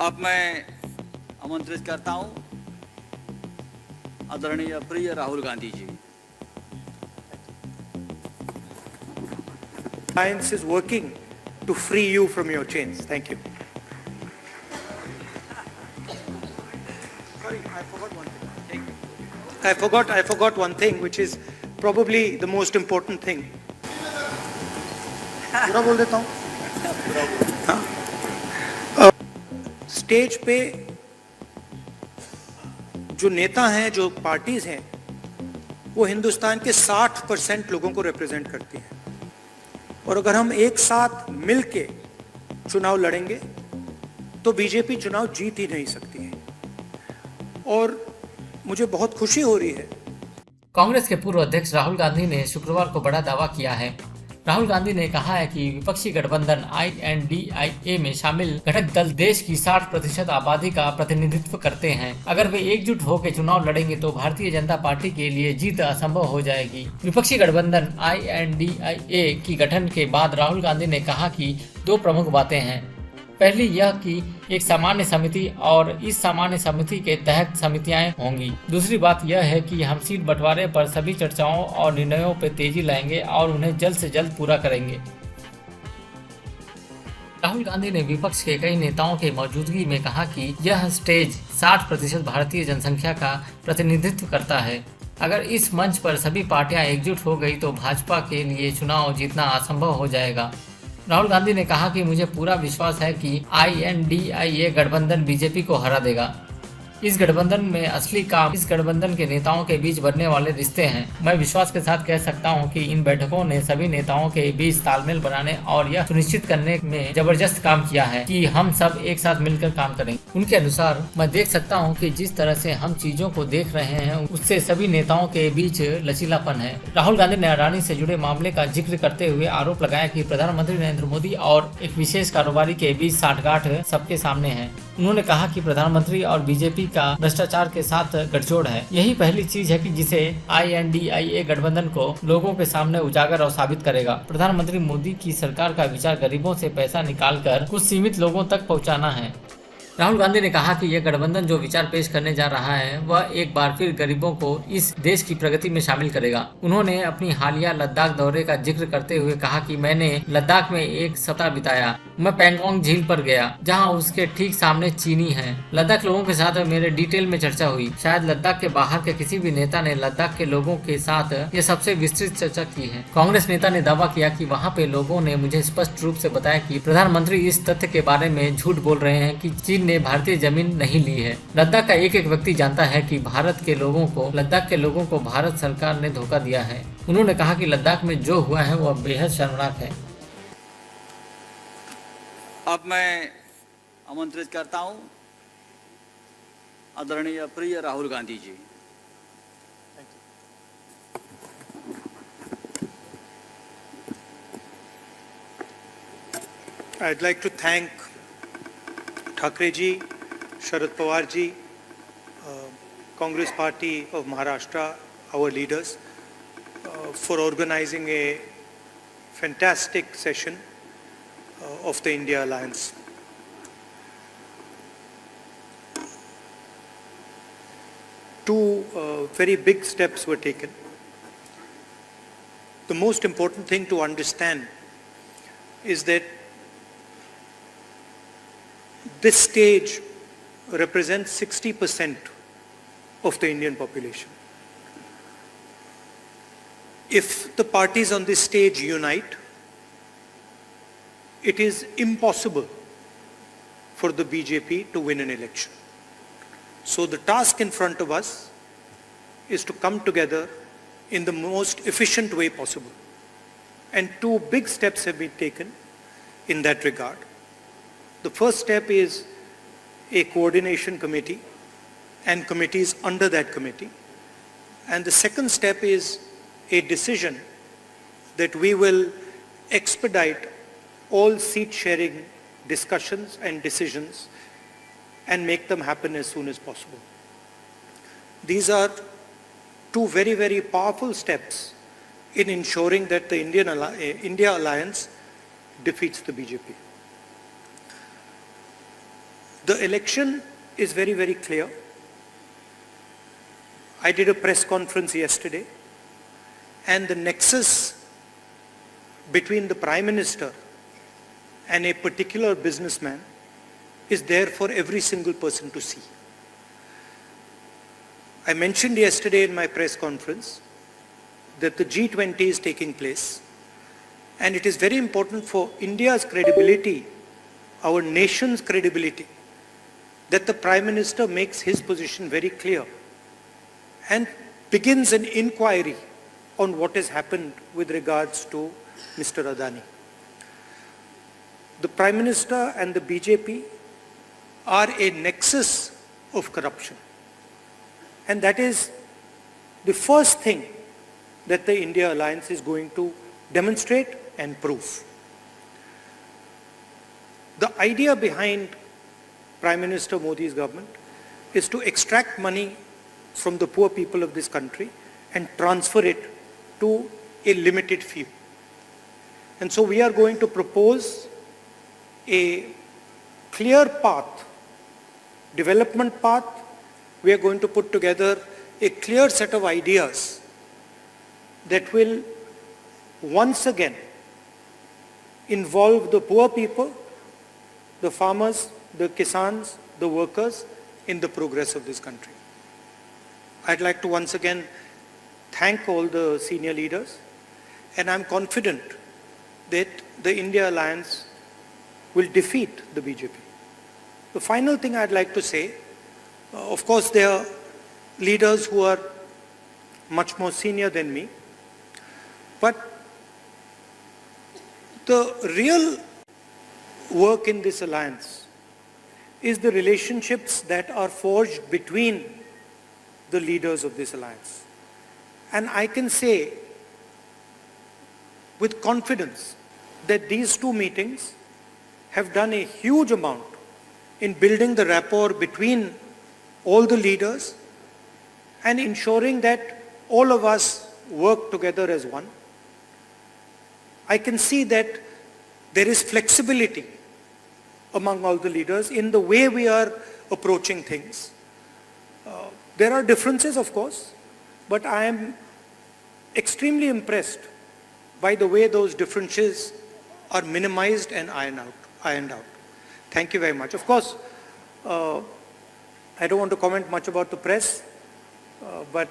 अब मैं आमंत्रित करता हूं आदरणीय प्रिय Rahul Gandhi ji. Alliance is working to free you from your chains. Thank you. Sorry, I forgot one thing. I forgot one thing, which is probably the most important thing. पूरा बोल देता हूँ। स्टेज पे जो नेता हैं, जो पार्टीज हैं, वो हिंदुस्तान के 60% लोगों को रिप्रेजेंट करती हैं। और अगर हम एक साथ मिलके चुनाव लड़ेंगे तो बीजेपी चुनाव जीत ही नहीं सकती है। और मुझे बहुत खुशी हो रही है। कांग्रेस के पूर्व अध्यक्ष राहुल गांधी ने शुक्रवार को बड़ा दावा किया है। राहुल गांधी ने कहा है कि विपक्षी गठबंधन I.N.D.I.A में शामिल घटक दल देश की 60% आबादी का प्रतिनिधित्व करते हैं। अगर वे एकजुट होकर चुनाव लड़ेंगे तो भारतीय जनता पार्टी के लिए जीत असंभव हो जाएगी। विपक्षी गठबंधन I.N.D.I.A की गठन के बाद राहुल गांधी ने कहा कि दो प्रमुख बातें हैं। पहली यह कि एक सामान्य समिति और इस सामान्य समिति के तहत समितियां होंगी। दूसरी बात यह है कि हम सीट बंटवारे पर सभी चर्चाओं और निर्णयों पर तेजी लाएंगे और उन्हें जल्द से जल्द पूरा करेंगे। राहुल गांधी ने विपक्ष के कई नेताओं के मौजूदगी में कहा कि यह स्टेज 60% भारतीय जनसंख्या का प्रतिनिधित्व करता है। अगर इस मंच पर सभी पार्टियां एकजुट हो गई तो भाजपा के लिए चुनाव जीतना असंभव हो जाएगा। राहुल गांधी ने कहा कि मुझे पूरा विश्वास है कि I.N.D.I.A गठबंधन बीजेपी को हरा देगा। इस गठबंधन में असली काम इस गठबंधन के नेताओं के बीच बनने वाले रिश्ते हैं। मैं विश्वास के साथ कह सकता हूं कि इन बैठकों ने सभी नेताओं के बीच तालमेल बनाने और यह सुनिश्चित करने में जबरदस्त काम किया है कि हम सब एक साथ मिलकर काम करेंगे। उनके अनुसार मैं देख सकता हूं कि जिस तरह से हम चीजों को देख रहे हैं उससे सभी नेताओं के बीच लचीलापन है। राहुल गांधी ने अडानी से जुड़े मामले का जिक्र करते हुए आरोप लगाया कि प्रधानमंत्री नरेंद्र मोदी और एक विशेष कारोबारी के बीच साठगांठ सबके सामने है। उन्होंने कहा कि प्रधानमंत्री और बीजेपी का भ्रष्टाचार के साथ गठजोड़ है। यही पहली चीज है कि जिसे I.N.D.I.A गठबंधन को लोगों के सामने उजागर और साबित करेगा। प्रधानमंत्री मोदी की सरकार का विचार गरीबों से पैसा निकालकर कुछ सीमित लोगों तक पहुंचाना है। राहुल गांधी ने कहा कि यह गठबंधन जो विचार पेश करने जा रहा है वह एक बार फिर गरीबों को इस देश की प्रगति में शामिल करेगा। उन्होंने अपनी हालिया लद्दाख दौरे का जिक्र करते हुए कहा कि मैंने लद्दाख में एक सप्ताह बिताया। मैं पैंगोंग झील पर गया जहां उसके ठीक सामने चीनी है। लद्दाख लोगों के साथ मेरे डिटेल में चर्चा हुई। शायद लद्दाख के बाहर के किसी भी नेता ने लद्दाख के लोगों के साथ ये सबसे विस्तृत चर्चा की है। कांग्रेस नेता ने दावा किया कि वहाँ पे लोगों ने मुझे स्पष्ट रूप से बताया कि प्रधानमंत्री इस तथ्य के बारे में झूठ बोल रहे हैं कि चीन ने भारतीय जमीन नहीं ली है। लद्दाख का एक एक व्यक्ति जानता है कि लद्दाख के लोगों को भारत सरकार ने धोखा दिया है। उन्होंने कहा कि लद्दाख में जो हुआ है वह बेहद शर्मनाक है। अब मैं आमंत्रित करता हूं आदरणीय प्रिय Rahul Gandhi ji. I'd like to thank Thakre ji, Sharad Pawar ji, Congress Party of Maharashtra, our leaders, for organizing a fantastic session of the India Alliance. Two very big steps were taken. The most important thing to understand is that this stage represents 60% of the Indian population. If the parties on this stage unite, it is impossible for the BJP to win an election. So the task in front of us is to come together in the most efficient way possible. And two big steps have been taken in that regard. The first step is a coordination committee and committees under that committee. And the second step is a decision that we will expedite all seat sharing discussions and decisions and make them happen as soon as possible. These are two very, very powerful steps in ensuring that the India Alliance defeats the BJP. The election is very, very clear. I did a press conference yesterday, and the nexus between the Prime Minister and a particular businessman is there for every single person to see. I mentioned yesterday in my press conference that the G20 is taking place, and it is very important for India's credibility, our nation's credibility, that the Prime Minister makes his position very clear and begins an inquiry on what has happened with regards to Mr. Adani. The Prime Minister and the BJP are a nexus of corruption. And that is the first thing that the India Alliance is going to demonstrate and prove. The idea behind Prime Minister Modi's government is to extract money from the poor people of this country and transfer it to a limited few. And so we are going to propose a clear path, development path. We are going to put together a clear set of ideas that will once again involve the poor people, the farmers, the kisans, the workers in the progress of this country. I'd like to once again thank all the senior leaders, and I'm confident that the India Alliance will defeat the BJP. The final thing I'd like to say, of course there are leaders who are much more senior than me, but the real work in this alliance is the relationships that are forged between the leaders of this alliance. And I can say with confidence that these two meetings have done a huge amount in building the rapport between all the leaders and ensuring that all of us work together as one. I can see that there is flexibility among all the leaders in the way we are approaching things. There are differences, of course, but I am extremely impressed by the way those differences are minimized and ironed out. Thank you very much. Of course, I don't want to comment much about the press, but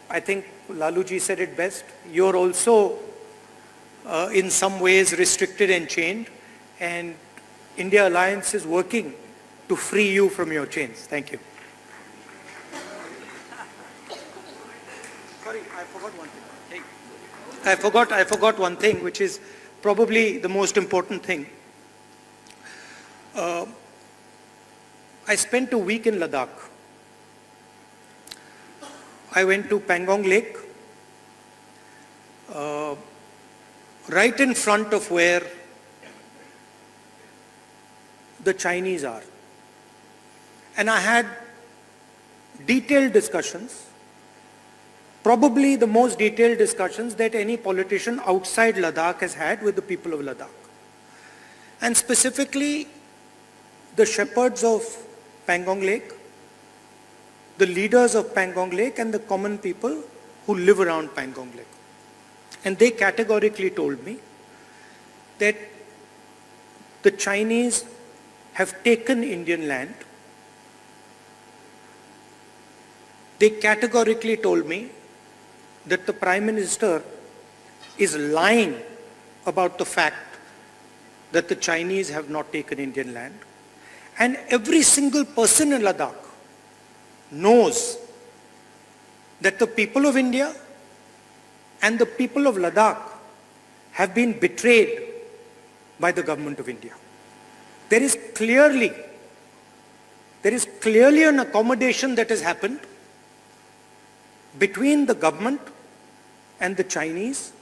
I think Laluji said it best. You're also in some ways restricted and chained, and India Alliance is working to free you from your chains. Thank you. Sorry, I forgot one thing. I forgot one thing, which is probably the most important thing. I spent a week in Ladakh. I went to Pangong Lake, right in front of where the Chinese are. And I had detailed discussions, probably the most detailed discussions that any politician outside Ladakh has had with the people of Ladakh. And specifically, the shepherds of Pangong Lake, the leaders of Pangong Lake, and the common people who live around Pangong Lake. And they categorically told me that the Chinese have taken Indian land. They categorically told me that the Prime Minister is lying about the fact that the Chinese have not taken Indian land. And every single person in Ladakh knows that the people of India and the people of Ladakh have been betrayed by the government of India. There is clearly an accommodation that has happened between the government and the Chinese.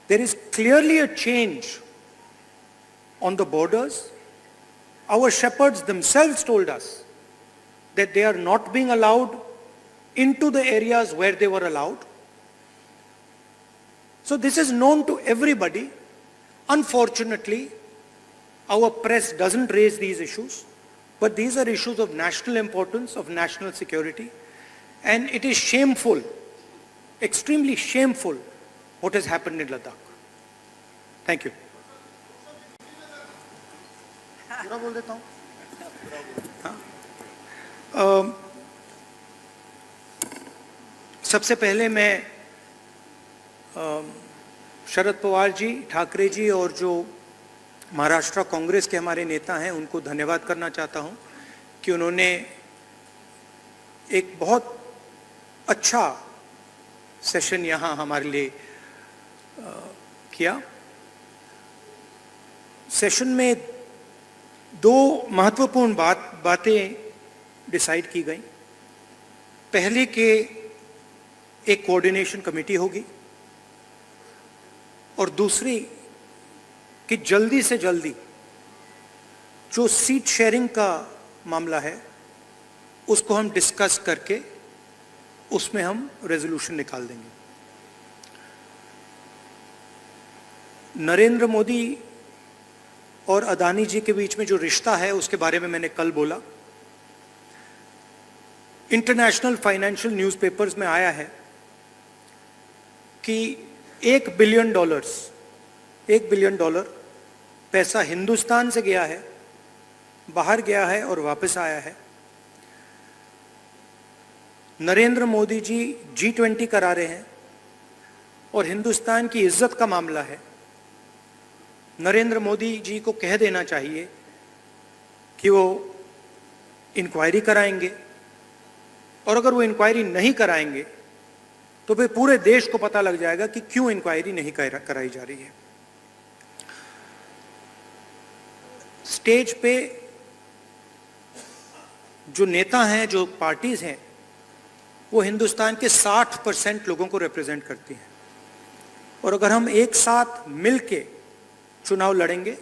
There is clearly a change on the borders. Our shepherds themselves told us that they are not being allowed into the areas where they were allowed. So this is known to everybody. Unfortunately, our press doesn't raise these issues. but these are issues of national importance, of national security, and it is shameful, extremely shameful, what has happened in Ladakh. Thank you. पूरा बोल देता हूँ. सबसे पहले मैं शरद पवार जी, ठाकरे जी और जो महाराष्ट्र कांग्रेस के हमारे नेता हैं उनको धन्यवाद करना चाहता हूं कि उन्होंने एक बहुत अच्छा सेशन यहां हमारे लिए किया. सेशन में दो महत्वपूर्ण बातें डिसाइड की गई. पहले के एक कोऑर्डिनेशन कमेटी होगी और दूसरी कि जल्दी से जल्दी जो सीट शेयरिंग का मामला है उसको हम डिस्कस करके उसमें हम रेजोल्यूशन निकाल देंगे. नरेंद्र मोदी और अदानी जी के बीच में जो रिश्ता है उसके बारे में मैंने कल बोला. इंटरनेशनल फाइनेंशियल न्यूज़पेपर्स में आया है कि $1 बिलियन पैसा हिंदुस्तान से गया है, बाहर गया है और वापस आया है. नरेंद्र मोदी जी G20 करा रहे हैं और हिंदुस्तान की इज्जत का मामला है. नरेंद्र मोदी जी को कह देना चाहिए कि वो इंक्वायरी कराएंगे, और अगर वो इंक्वायरी नहीं कराएंगे तो फिर पूरे देश को पता लग जाएगा कि क्यों इंक्वायरी नहीं कराई जा रही है. स्टेज पे जो नेता हैं, जो पार्टीज हैं, वो हिंदुस्तान के 60% लोगों को रिप्रेजेंट करती हैं, और अगर हम एक साथ मिलके चुनाव लड़ेंगे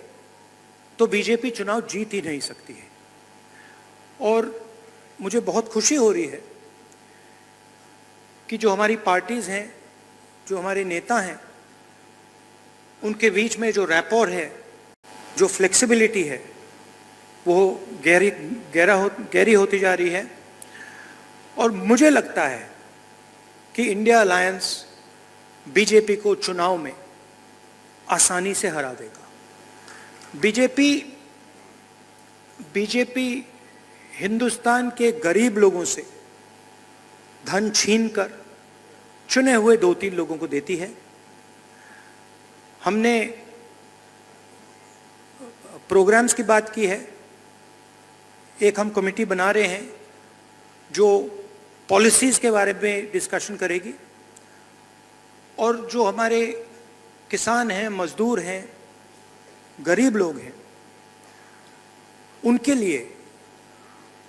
तो बीजेपी चुनाव जीत ही नहीं सकती है. और मुझे बहुत खुशी हो रही है कि जो हमारी पार्टीज हैं, जो हमारे नेता हैं, उनके बीच में जो रैपोर है, जो फ्लेक्सिबिलिटी है, वो गहरी होती जा रही है. और मुझे लगता है कि इंडिया अलायंस बीजेपी को चुनाव में आसानी से हरा देगा. बीजेपी हिंदुस्तान के गरीब लोगों से धन छीनकर चुने हुए 2-3 लोगों को देती है. हमने प्रोग्राम्स की बात की है. एक हम कमेटी बना रहे हैं जो पॉलिसीज के बारे में डिस्कशन करेगी, और जो हमारे किसान हैं, मजदूर हैं, गरीब लोग हैं, उनके लिए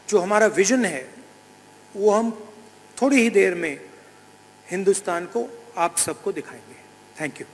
जो हमारा विजन है वो हम थोड़ी ही देर में हिंदुस्तान को, आप सबको दिखाएंगे. Thank you.